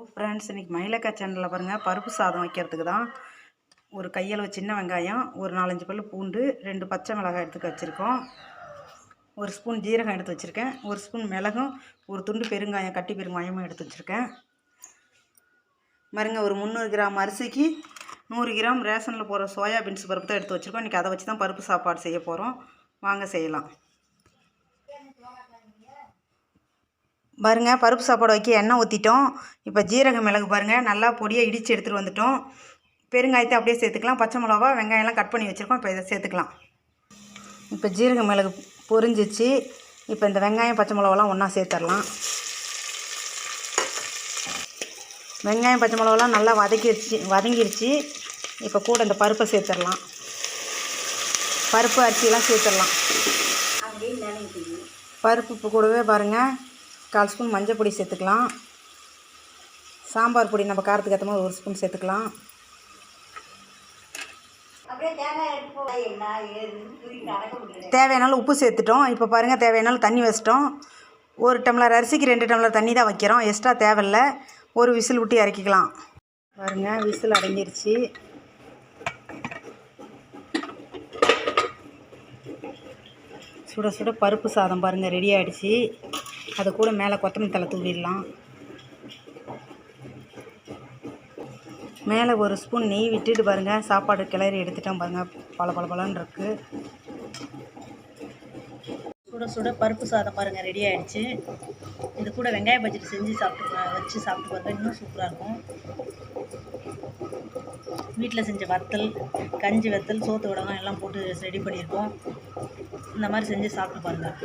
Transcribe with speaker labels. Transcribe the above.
Speaker 1: Friends, இன்றைக்கி மயிலக்கா சேனலில் பாருங்கள், பருப்பு சாதம் வைக்கிறதுக்கு தான் ஒரு கையளவு சின்ன வெங்காயம், ஒரு 4-5 பல் பூண்டு, 2 பச்சை மிளகாய் எடுத்துக்க வச்சுருக்கோம். ஒரு ஸ்பூன் ஜீரகம் எடுத்து வச்சுருக்கேன். ஒரு ஸ்பூன் மிளகும், ஒரு துண்டு பெருங்காயம், கட்டி பெருங்காயமும் எடுத்து வச்சுருக்கேன். பாருங்க, ஒரு 300 கிராம் அரிசிக்கு 100 கிராம் ரேஷனில் போகிற சோயா பீன்ஸ் பருப்பு தான் எடுத்து வச்சுருக்கோம். இன்றைக்கி அதை வச்சு தான் பருப்பு சாப்பாடு செய்ய போகிறோம். வாங்க செய்யலாம். பாருங்கள், பருப்பு சாப்பாடு வைக்க எண்ணெய் ஊற்றிட்டோம். இப்போ ஜீரக மிளகு பாருங்கள், நல்லா பொடியாக இடித்து எடுத்துகிட்டு வந்துட்டோம். பெருங்காயத்தை அப்படியே சேர்த்துக்கலாம். பச்சை மிளகா, வெங்காயம்லாம் கட் பண்ணி வச்சுருக்கோம். இப்போ இதை சேர்த்துக்கலாம். இப்போ ஜீரக மிளகு பொரிஞ்சிச்சு. இப்போ இந்த வெங்காயம், பச்சை மிளகாலாம் ஒன்றா சேர்த்துடலாம். வெங்காயம், பச்சை மிளகாலாம் நல்லா வதங்கிருச்சு. இப்போ கூட இந்த பருப்பை சேர்த்துடலாம். பருப்பு அரிசியெல்லாம் சேர்த்துடலாம். பருப்பு இப்போ கூடவே பாருங்கள், 1/4 ஸ்பூன் மஞ்சள் பொடி சேர்த்துக்கலாம். சாம்பார் பொடி நம்ம காரத்துக்கு ஏற்ற மாதிரி 1 ஸ்பூன் சேர்த்துக்கலாம். தேவையானாலும் உப்பு சேர்த்துட்டோம். இப்போ பாருங்கள், தேவையானாலும் தண்ணி வச்சிட்டோம். 1 டம்ளர் அரிசிக்கு 2 டம்ளர் தண்ணி தான் வைக்கிறோம். எக்ஸ்ட்ரா தேவையில்லை. ஒரு விசில் விட்டு இறக்கிக்கலாம். பாருங்கள், விசில் அடங்கிருச்சு. சுட சுட பருப்பு சாதம் பாருங்கள் ரெடி ஆகிடுச்சு. அது கூட மேலே கொத்தமல்லி தழை தூவிடலாம். மேலே 1 ஸ்பூன் நெய் விட்டுட்டு பாருங்கள், சாப்பாடு கிளறி எடுத்துட்டோம். பாருங்கள், பளபளன்னு இருக்குது. சுட சுட பருப்பு சாதம் பாருங்கள் ரெடி ஆகிடுச்சு. இது கூட வெங்காய பச்சடி செஞ்சு வச்சு சாப்பிட்டு பாருங்கள், இன்னும் சூப்பராக இருக்கும். வீட்டில் செஞ்ச வத்தல், கஞ்சி வத்தல், சோத்து வடகம் எல்லாம் போட்டு ரெடி பண்ணியிருக்கோம். இந்த மாதிரி செஞ்சு சாப்பிட்டு பாருங்கள்.